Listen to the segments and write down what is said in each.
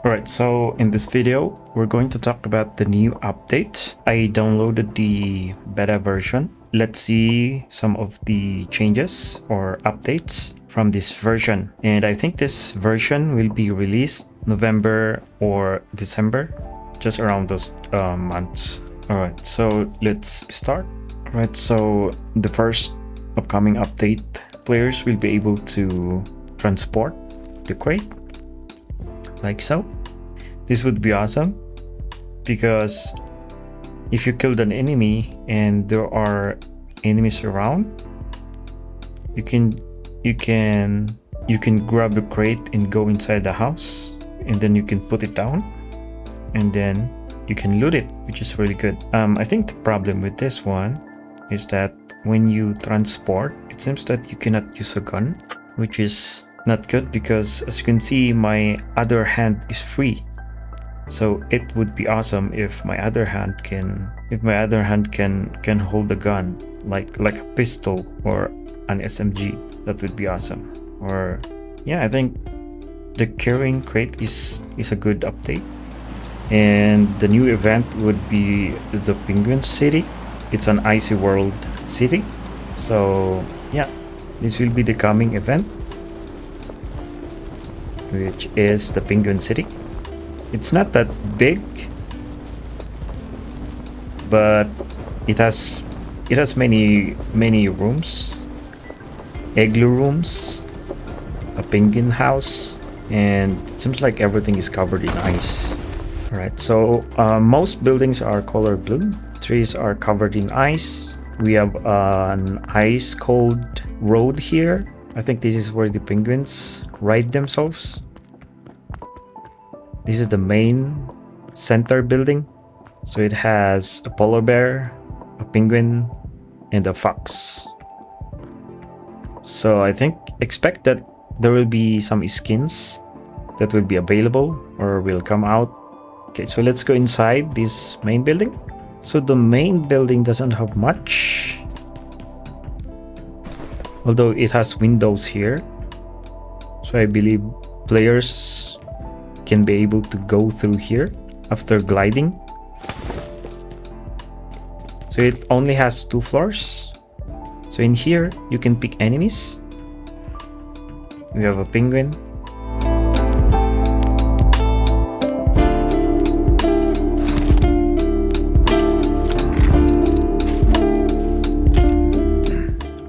Alright, so in this video, we're going to talk about the new update. I downloaded the beta version. Let's see some of the changes or updates from this version. And I think this version will be released November or December, just around those months. Alright, so let's start. Alright, so the first upcoming update, players will be able to transport the crate like so. This would be awesome because if you killed an enemy and there are enemies around, you can grab the crate and go inside the house, and then you can put it down and then you can loot it, which is really good. I think the problem with this one is that when you transport, it seems that you cannot use a gun, which is not good because as you can see, my other hand is free. So it would be awesome if my other hand can hold a gun like a pistol or an SMG. That would be awesome. Or yeah, I think the carrying crate is a good update. And the new event would be the Penguin City. It's an icy world city. So yeah, this will be the coming event, which is the Penguin City. It's not that big, but it has many rooms, igloo rooms, a penguin house, and it seems like everything is covered in ice. All right, so most buildings are color blue. Trees are covered in ice. We have an ice cold road here. I think this is where the penguins ride themselves. This is the main center building. So it has a polar bear, a penguin, and a fox. So I think expect that there will be some skins that will be available or will come out. Okay, so let's go inside this main building. So the main building doesn't have much, although it has windows here. So I believe players can be able to go through here after gliding. So it only has 2 floors. So in here you can pick enemies. We have a penguin.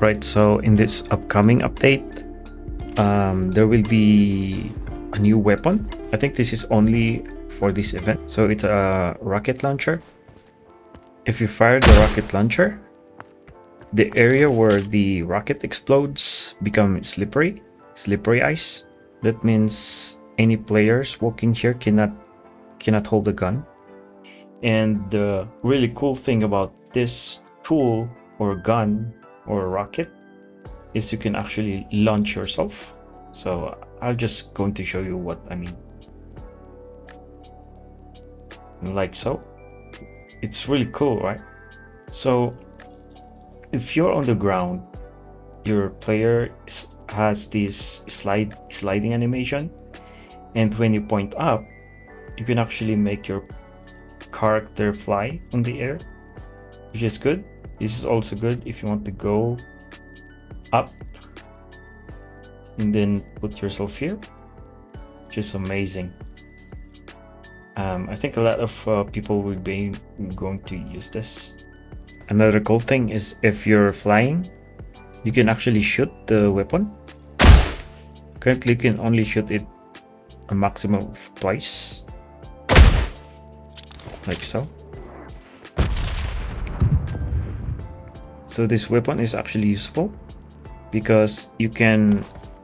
Right, so in this upcoming update, there will be a new weapon. I think this is only for this event. So it's a rocket launcher. If you fire the rocket launcher, the area where the rocket explodes becomes slippery ice. That means any players walking here cannot hold a gun. And the really cool thing about this tool or gun or rocket is you can actually launch yourself. So I'm just going to show you what I mean. Like so. It's really cool, right? So if you're on the ground, your player has this sliding animation, and when you point up, you can actually make your character fly on the air, which is good. This is also good if you want to go up and then put yourself here, which is amazing. I think a lot of people will be going to use this. Another cool thing is if you're flying, you can actually shoot the weapon. Currently you can only shoot it a maximum of twice, like so. So this weapon is actually useful because you can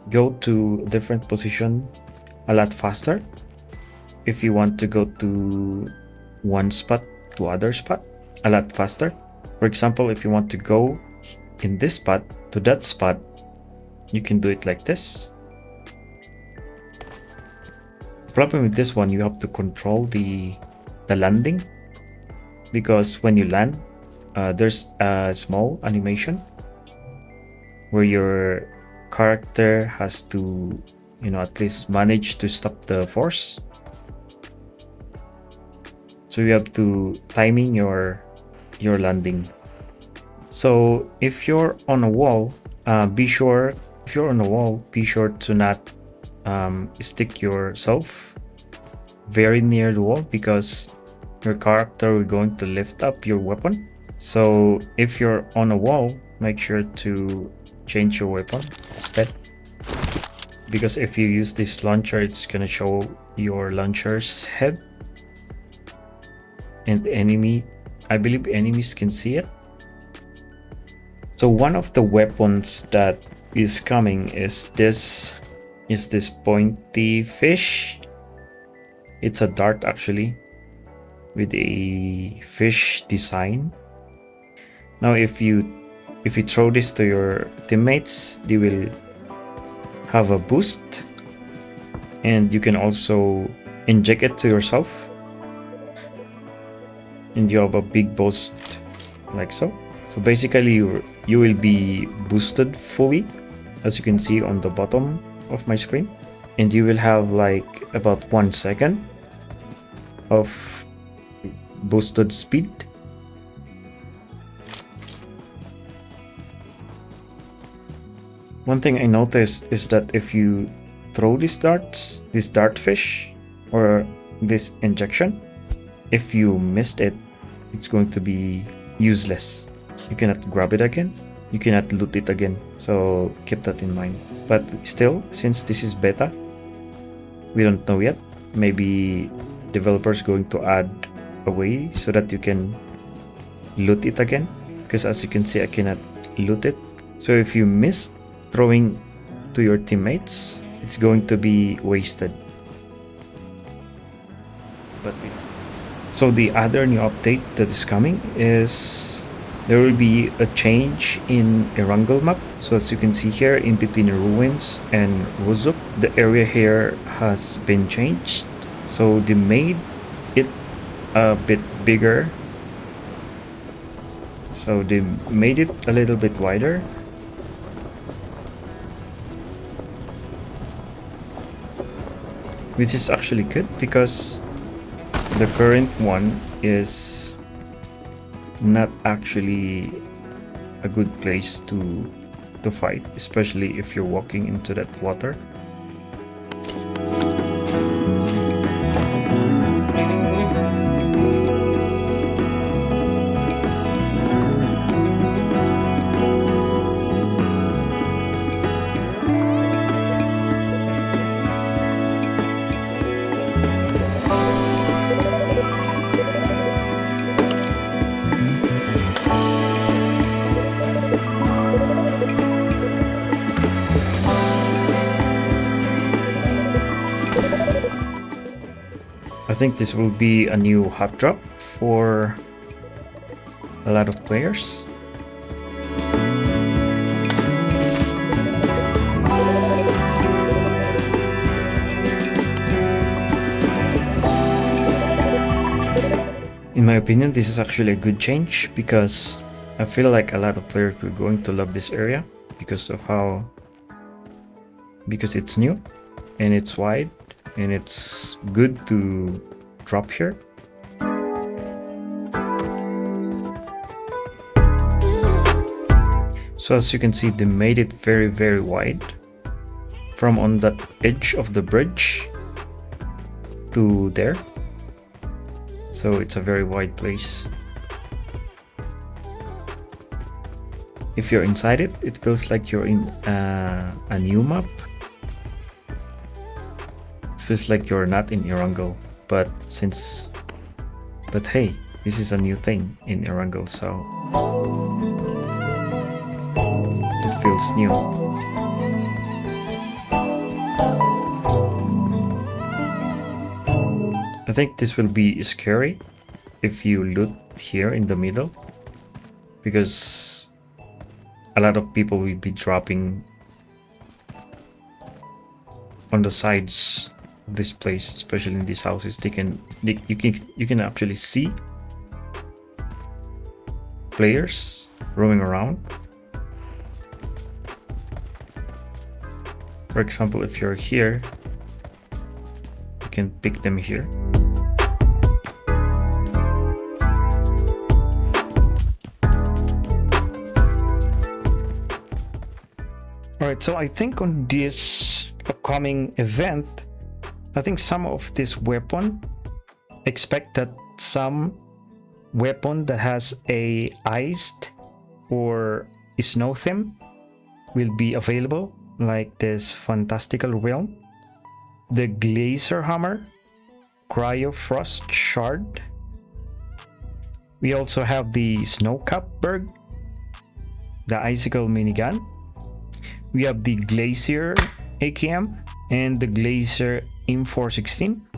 go to different position a lot faster if you want to go to one spot to other spot a lot faster. For example, if you want to go in this spot to that spot, you can do it like this. The problem with this one, you have to control the landing, because when you land, there's a small animation where your character has to, at least manage to stop the force. So you have to timing your landing. So if you're on a wall, be sure to not stick yourself very near the wall, because your character will going to lift up your weapon. So if you're on a wall, make sure to change your weapon instead, because if you use this launcher, it's gonna show your launcher's head, and I believe enemies can see it. So one of the weapons that is coming is this pointy fish. It's a dart actually, with a fish design. Now if you throw this to your teammates, they will have a boost, and you can also inject it to yourself, and you have a big boost like so. So basically you will be boosted fully, as you can see on the bottom of my screen, and you will have like about 1 second of boosted speed. One thing I noticed is that if you throw these darts, this dartfish, or this injection, if you missed it, it's going to be useless. You cannot grab it again, you cannot loot it again, so keep that in mind. But still, since this is beta, we don't know yet. Maybe developers going to add a way so that you can loot it again, because as you can see, I cannot loot it. So if you missed throwing to your teammates, it's going to be wasted. But so the other new update that is coming is there will be a change in Erangel map. So as you can see here, in between Ruins and Ruzuk, the area here has been changed. So they made it a bit bigger. So they made it a little bit wider. Which is actually good, because the current one is not actually a good place to fight, especially if you're walking into that water. I think this will be a new hot drop for a lot of players. In my opinion, this is actually a good change, because I feel like a lot of players are going to love this area because it's new and it's wide and it's good to drop here. So as you can see, they made it very, very wide from on the edge of the bridge to there. So it's a very wide place. If you're inside it, it feels like you're in a new map. It feels like you're not in Erangel, but hey, this is a new thing in Erangel, so it feels new. I think this will be scary if you loot here in the middle, because a lot of people will be dropping on the sides of this place, especially in these houses. You can actually see players roaming around. For example, if you're here, you can pick them here. All right, so I think on this upcoming event, I think some of this weapon, expect that some weapon that has a iced or snow theme will be available, like this fantastical realm, the glacier hammer, cryo frost shard. We also have the snow cap berg, the icicle minigun. We have the glacier AKM and the glacier M416.